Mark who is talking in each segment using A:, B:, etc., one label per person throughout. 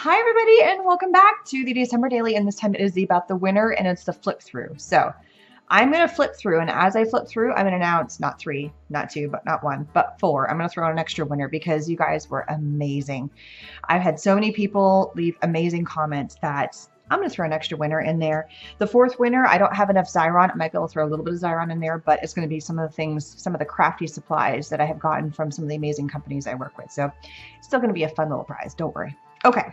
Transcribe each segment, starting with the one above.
A: Hi everybody and welcome back to the December Daily, and this time it is about the winner and it's the flip through. So I'm going to flip through, and as I flip through I'm going to announce not 3, not 2, but not 1, but 4. I'm going to throw in an extra winner because you guys were amazing. I've had so many people leave amazing comments that I'm going to throw an extra winner in there. The 4th winner, I don't have enough Xyron. I might be able to throw a little bit of Xyron in there, but it's going to be some of the things, some of the crafty supplies that I have gotten from some of the amazing companies I work with. So it's still going to be a fun little prize. Don't worry. Okay.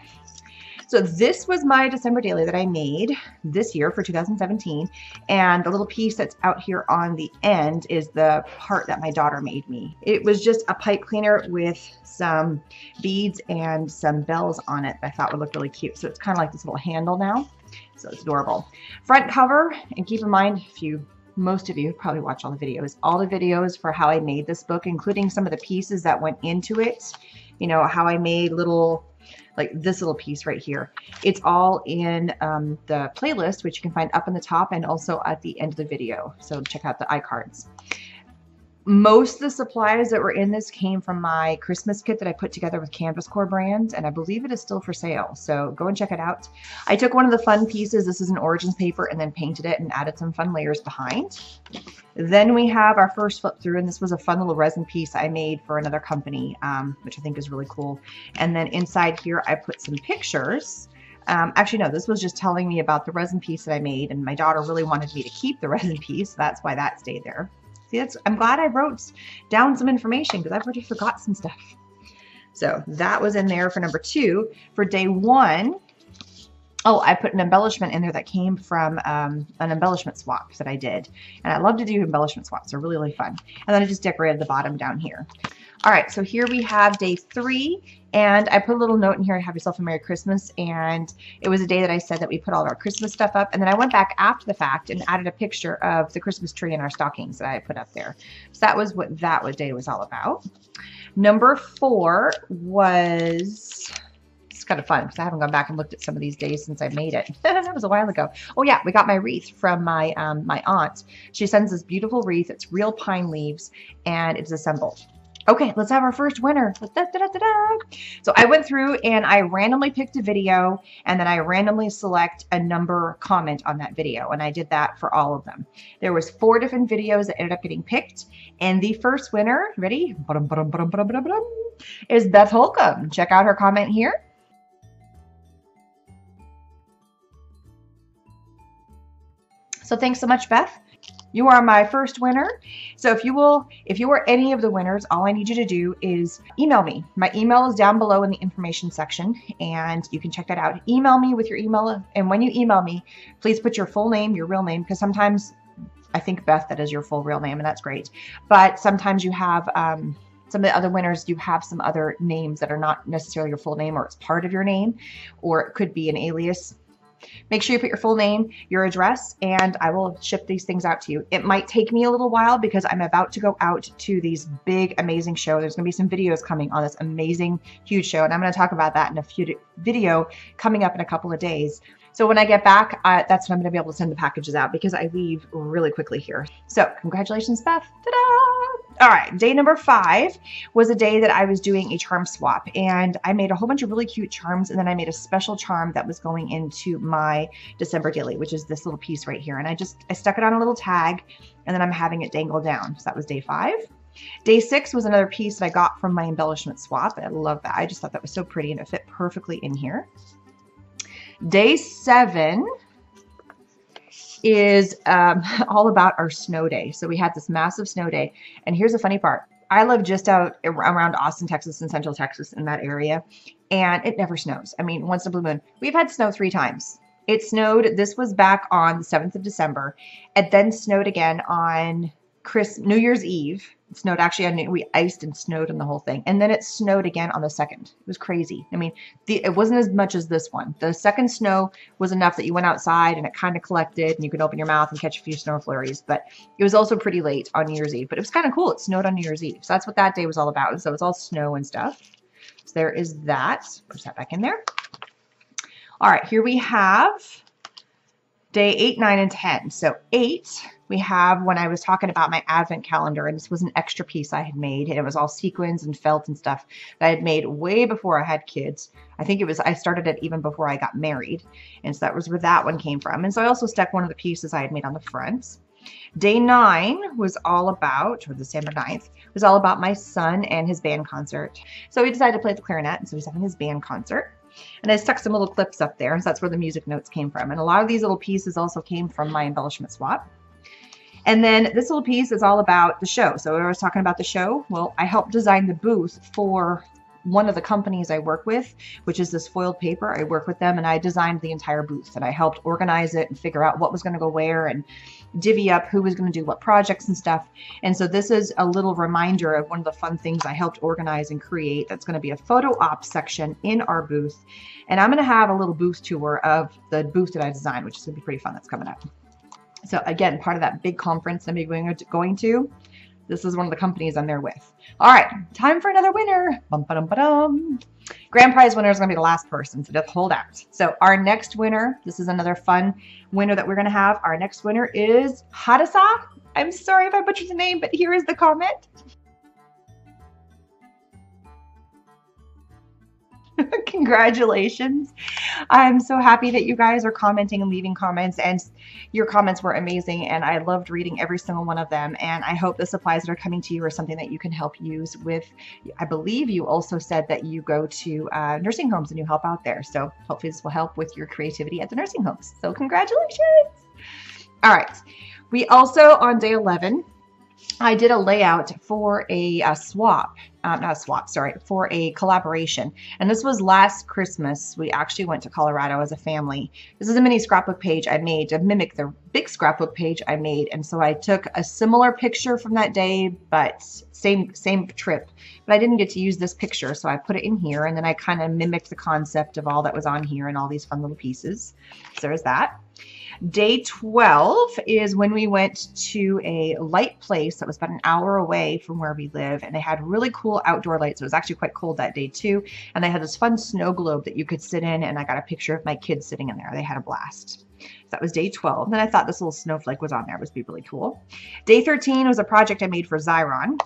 A: So this was my December daily that I made this year for 2017. And the little piece that's out here on the end is the part that my daughter made me. It was just a pipe cleaner with some beads and some bells on it that I thought would look really cute. So it's kind of like this little handle now. So it's adorable. Front cover, and keep in mind, most of you probably watch all the videos for how I made this book, including some of the pieces that went into it. You know, how I made little, like this little piece right here. It's all in the playlist, which you can find up in the top and also at the end of the video. So check out the iCards. Most of the supplies that were in this came from my Christmas kit that I put together with Canvas Core brand, and I believe it is still for sale. So go and check it out. I took one of the fun pieces, this is an origins paper, and then painted it and added some fun layers behind. Then we have our first flip through, and this was a fun little resin piece I made for another company, which I think is really cool. And then inside here, I put some pictures. Actually, no, this was just telling me about the resin piece that I made, and my daughter really wanted me to keep the resin piece. So that's why that stayed there. See, I'm glad I wrote down some information because I've already forgot some stuff. So that was in there for number 2. For day 1, oh, I put an embellishment in there that came from an embellishment swap that I did. And I love to do embellishment swaps. They're really, really fun. And then I just decorated the bottom down here. All right, so here we have day 3, and I put a little note in here, have yourself a Merry Christmas, and it was a day that I said that we put all of our Christmas stuff up, and then I went back after the fact and added a picture of the Christmas tree in our stockings that I put up there. So that was what that day was all about. Number 4 was... It's kind of fun because I haven't gone back and looked at some of these days since I made it. That was a while ago. Oh yeah, we got my wreath from my my aunt. She sends this beautiful wreath. It's real pine leaves, and it's assembled. Okay, let's have our first winner. So I went through and I randomly picked a video, and then I randomly select a number comment on that video, and I did that for all of them. There was 4 different videos that ended up getting picked, and the first winner, ready, is Beth Holcomb. Check out her comment here. So thanks so much, Beth. You are my first winner. So if you are any of the winners, all I need you to do is email me. My email is down below in the information section, and you can check that out. Email me with your email, and when you email me, please put your full name, your real name, because sometimes I think, Beth, that is your full real name, and that's great. But sometimes you have some of the other winners, you have some other names that are not necessarily your full name, or it's part of your name, or it could be an alias. Make sure you put your full name, your address, and I will ship these things out to you. It might take me a little while because I'm about to go out to these big, amazing show. There's going to be some videos coming on this amazing, huge show, and I'm going to talk about that in a video coming up in a couple of days. So when I get back, that's when I'm going to be able to send the packages out because I leave really quickly here. So congratulations, Beth. Ta-da! All right, day number 5 was a day that I was doing a charm swap, and I made a whole bunch of really cute charms, and then I made a special charm that was going into my December daily, which is this little piece right here. And I stuck it on a little tag, and then I'm having it dangle down. So that was day 5. Day 6 was another piece that I got from my embellishment swap. I love that. I just thought that was so pretty, and it fit perfectly in here. Day 7 is all about our snow day. So we had this massive snow day, and here's the funny part. I live just out around Austin, Texas, and Central Texas, in that area, and it never snows. I mean, once in a blue moon. We've had snow 3 times. It snowed, this was back on the 7th of December. It then snowed again on New Year's Eve. It snowed actually we iced and snowed on the whole thing. And then it snowed again on the 2nd. It was crazy. I mean, it wasn't as much as this one. The second snow was enough that you went outside and it kind of collected and you could open your mouth and catch a few snow flurries. But it was also pretty late on New Year's Eve. But it was kind of cool. It snowed on New Year's Eve. So that's what that day was all about. So it was all snow and stuff. So there is that. Push that back in there. All right, here we have day 8, 9, and 10. So 8, we have when I was talking about my advent calendar, and this was an extra piece I had made, and it was all sequins and felt and stuff that I had made way before I had kids. I think I started it even before I got married, and so that was where that one came from. And so I also stuck one of the pieces I had made on the front. Day 9 was all about, or December 9th, was all about my son and his band concert. So he decided to play the clarinet, and so he's having his band concert. And I stuck some little clips up there, so that's where the music notes came from. And a lot of these little pieces also came from my embellishment swap. And then this little piece is all about the show. So when I was talking about the show, well, I helped design the booth for one of the companies I work with, which is this foiled paper. I work with them, and I designed the entire booth, and I helped organize it and figure out what was going to go where and divvy up who was going to do what projects and stuff. And so this is a little reminder of one of the fun things I helped organize and create. That's going to be a photo op section in our booth. And I'm going to have a little booth tour of the booth that I designed, which is going to be pretty fun. That's coming up. So again, part of that big conference I'm going to. This is one of the companies I'm there with. All right, time for another winner. Bum, ba-dum, ba-dum. Grand prize winner is going to be the last person, so just hold out. So our next winner, this is another fun winner that we're going to have. Our next winner is Hadasa. I'm sorry if I butchered the name, but here is the comment. Congratulations. I'm so happy that you guys are commenting and leaving comments, and your comments were amazing, and I loved reading every single one of them. And I hope the supplies that are coming to you are something that you can help use with. I believe you also said that you go to nursing homes and you help out there. So hopefully this will help with your creativity at the nursing homes. So congratulations. All right. We also, on day 11, I did a layout for a for a collaboration. And this was last Christmas. We actually went to Colorado as a family. This is a mini scrapbook page I made to mimic the big scrapbook page I made. And so I took a similar picture from that day, but same trip. But I didn't get to use this picture, so I put it in here, and then I kind of mimicked the concept of all that was on here and all these fun little pieces. So there's that. Day 12 is when we went to a light place that was about an hour away from where we live, and they had really cool outdoor lights. It was actually quite cold that day too, and they had this fun snow globe that you could sit in, and I got a picture of my kids sitting in there. They had a blast. So that was day 12. And then I thought this little snowflake was on there. It would be really cool. Day 13 was a project I made for Xyron,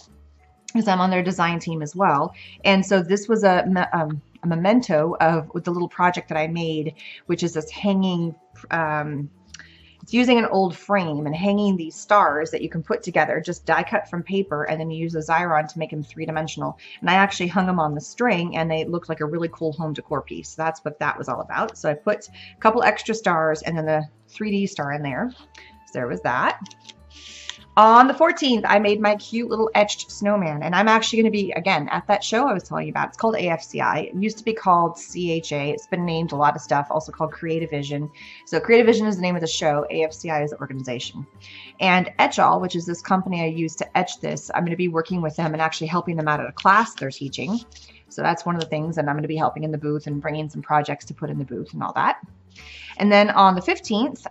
A: because I'm on their design team as well. And so this was a memento of the little project that I made, which is this hanging, it's using an old frame and hanging these stars that you can put together, just die cut from paper, and then you use a Xyron to make them 3-dimensional. And I actually hung them on the string, and they looked like a really cool home decor piece. So that's what that was all about. So I put a couple extra stars and then the 3D star in there. So there was that. On the 14th, I made my cute little etched snowman, and I'm actually going to be, again, at that show I was telling you about. It's called AFCI. It used to be called CHA. It's been named a lot of stuff, also called Creative Vision. So Creative Vision is the name of the show. AFCI is the organization. And Etchall, which is this company I use to etch this, I'm going to be working with them and actually helping them out at a class they're teaching. So that's one of the things, and I'm going to be helping in the booth and bringing some projects to put in the booth and all that. And then on the 15th,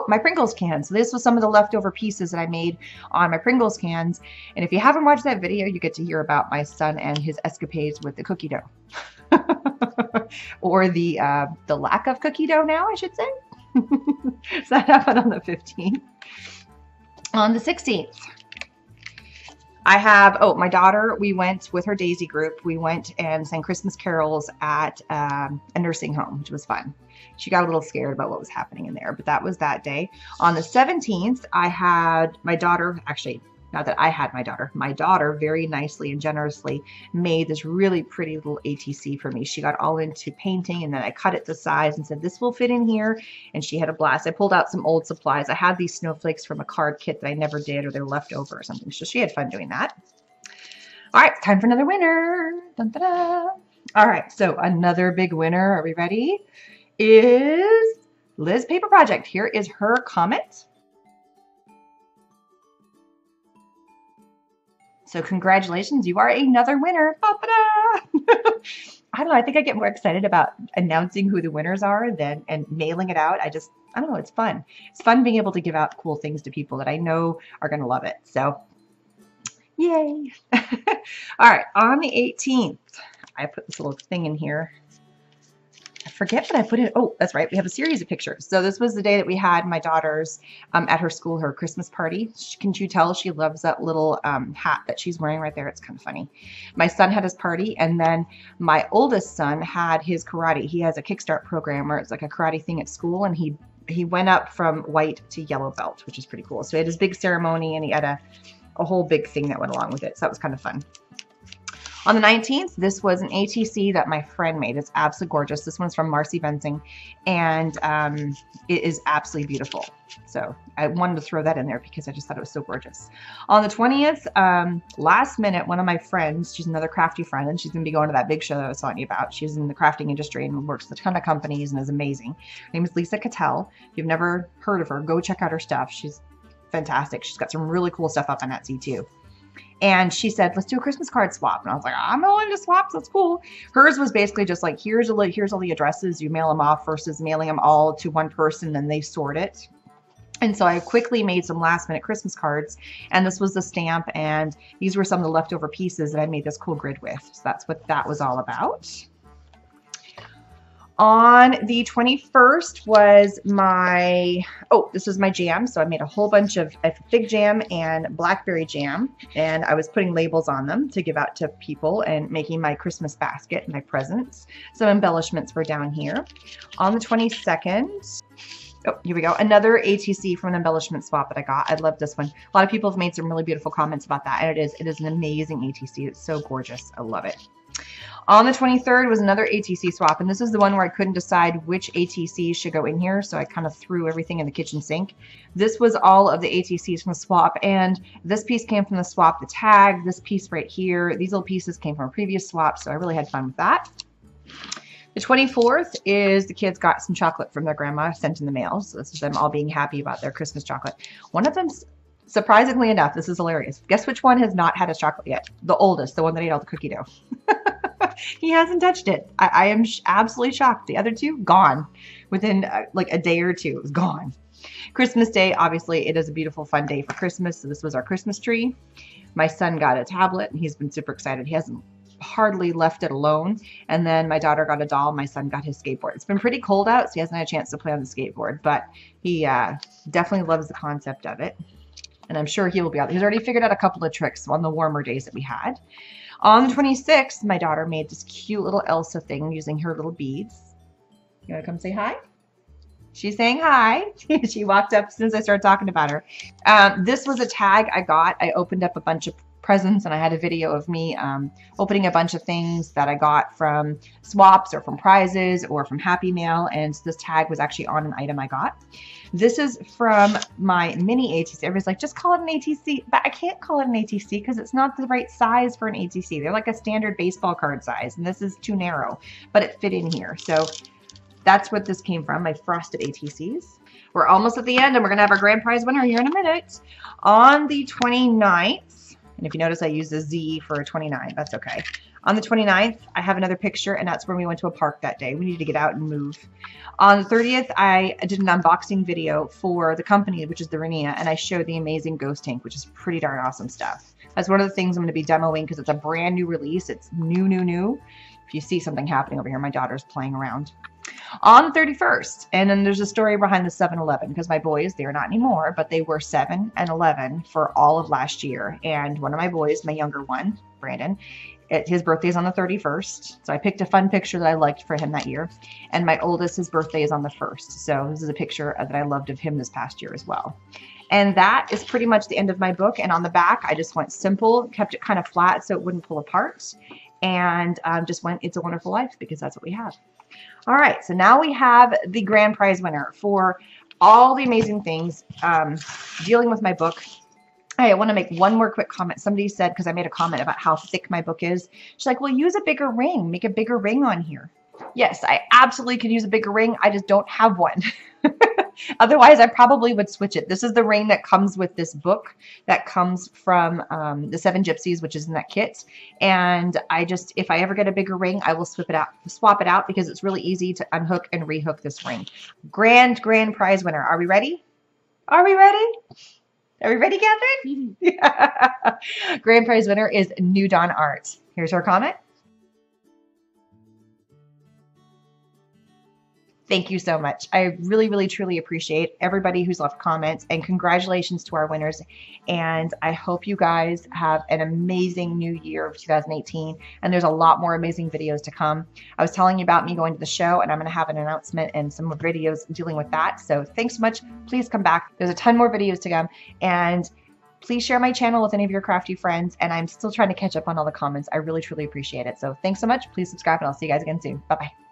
A: my Pringles cans. So this was some of the leftover pieces that I made on my Pringles cans. And if you haven't watched that video, you get to hear about my son and his escapades with the cookie dough. Or the lack of cookie dough now, I should say. So that happened on the 15th. On the 16th, I have, my daughter, we went with her Daisy group. We went and sang Christmas carols at a nursing home, which was fun. She got a little scared about what was happening in there, but that was that day. On the 17th, I had my daughter, actually, not that I had my daughter very nicely and generously made this really pretty little ATC for me. She got all into painting, and then I cut it to size and said, this will fit in here. And she had a blast. I pulled out some old supplies. I had these snowflakes from a card kit that I never did, or they're left over or something. So she had fun doing that. All right, time for another winner. Dun, da, da. All right, so another big winner. Are we ready? Is Liz Paper Project. Here is her comment. So congratulations, you are another winner. I don't know, I think I get more excited about announcing who the winners are and mailing it out. I don't know, it's fun. It's fun being able to give out cool things to people that I know are going to love it. So, yay. All right, on the 18th, I put this little thing in here. I forget what I put in. Oh, that's right. We have a series of pictures. So this was the day that we had my daughter's at her school, her Christmas party. Can't you tell she loves that little hat that she's wearing right there? It's kind of funny. My son had his party, and then my oldest son had his karate. He has a Kickstart program where it's like a karate thing at school, and he went up from white to yellow belt, which is pretty cool. So he had his big ceremony, and he had a whole big thing that went along with it. So that was kind of fun. On the 19th, this was an ATC that my friend made. It's absolutely gorgeous. This one's from Marcy Bensing, and it is absolutely beautiful. So I wanted to throw that in there because I just thought it was so gorgeous. On the 20th, last minute, one of my friends, she's another crafty friend, and she's going to be going to that big show that I was telling you about. She's in the crafting industry and works with a ton of companies and is amazing. Her name is Lisa Cattell. If you've never heard of her, go check out her stuff. She's fantastic. She's got some really cool stuff up on Etsy too. And she said, let's do a Christmas card swap. And I was like, I'm not into swaps. That's cool. Hers was basically just like, here's all the addresses. You mail them off versus mailing them all to one person and they sort it. And so I quickly made some last minute Christmas cards. And this was the stamp. And these were some of the leftover pieces that I made this cool grid with. So that's what that was all about. On the 21st was this was my jam. So I made a whole bunch of fig jam and blackberry jam, and I was putting labels on them to give out to people and making my Christmas basket, my presents. Some embellishments were down here. On the 22nd, oh, here we go. Another ATC from an embellishment swap that I got. I love this one. A lot of people have made some really beautiful comments about that, and it is an amazing ATC. It's so gorgeous. I love it. On the 23rd was another ATC swap, and this is the one where I couldn't decide which ATC should go in here, so I kind of threw everything in the kitchen sink. This was all of the ATCs from the swap, and this piece came from the swap, the tag, this piece right here. These little pieces came from a previous swap, so I really had fun with that. The 24th is the kids got some chocolate from their grandma sent in the mail, so this is them all being happy about their Christmas chocolate. One of them, surprisingly enough, this is hilarious. Guess which one has not had his chocolate yet? The oldest, the one that ate all the cookie dough. He hasn't touched it. I am absolutely shocked. The other two, gone. Within like a day or two, it was gone. Christmas Day, obviously, it is a beautiful, fun day for Christmas. So this was our Christmas tree. My son got a tablet, and he's been super excited. He hasn't hardly left it alone. And then my daughter got a doll. My son got his skateboard. It's been pretty cold out, so he hasn't had a chance to play on the skateboard. But he definitely loves the concept of it. And I'm sure he will be out. He's already figured out a couple of tricks on the warmer days that we had. On the 26th, my daughter made this cute little Elsa thing using her little beads. You want to come say hi? She's saying hi. She walked up as soon as I started talking about her. This was a tag I got. I opened up a bunch of presents, and I had a video of me opening a bunch of things that I got from swaps or from prizes or from Happy Mail, and so this tag was actually on an item I got. This is from my mini ATC. Everybody's like, just call it an ATC, but I can't call it an ATC because it's not the right size for an ATC. They're like a standard baseball card size, and this is too narrow, but it fit in here. So that's what this came from, my frosted ATCs. We're almost at the end, and we're going to have our grand prize winner here in a minute. On the 29th, and if you notice I used a Z for a 29, that's okay. On the 29th, I have another picture, and that's when we went to a park that day. We needed to get out and move. On the 30th, I did an unboxing video for the company, which is the Rania, and I showed the amazing ghost tank, which is pretty darn awesome stuff. That's one of the things I'm going to be demoing because it's a brand new release. It's new. If you see something happening over here, my daughter's playing around. On the 31st, and then there's a story behind the 7-Eleven because my boys, they're not anymore, but they were 7 and 11 for all of last year. And one of my boys, my younger one, Brandon, his birthday is on the 31st. So I picked a fun picture that I liked for him that year. And my oldest, his birthday is on the 1st. So this is a picture that I loved of him this past year as well. And that is pretty much the end of my book. And on the back, I just went simple, kept it kind of flat so it wouldn't pull apart. And just went, It's a Wonderful Life, because that's what we have. All right, so now we have the grand prize winner for all the amazing things dealing with my book. I want to make one more quick comment. Somebody said, because I made a comment about how thick my book is, she's like, well, use a bigger ring. Make a bigger ring on here. Yes, I absolutely could use a bigger ring. I just don't have one. Otherwise, I probably would switch it. This is the ring that comes with this book that comes from the 7 Gypsies, which is in that kit. And if I ever get a bigger ring, I will swap it out because it's really easy to unhook and rehook this ring. Grand prize winner. Are we ready? Are we ready? Are we ready, Catherine? Yeah. Grand prize winner is New Dawn Art. Here's her comment. Thank you so much. I really, really, truly appreciate everybody who's left comments, and congratulations to our winners. And I hope you guys have an amazing new year of 2018. And there's a lot more amazing videos to come. I was telling you about me going to the show, and I'm going to have an announcement and some more videos dealing with that. So thanks so much. Please come back. There's a ton more videos to come. And please share my channel with any of your crafty friends. And I'm still trying to catch up on all the comments. I really, truly appreciate it. So thanks so much. Please subscribe, and I'll see you guys again soon. Bye-bye.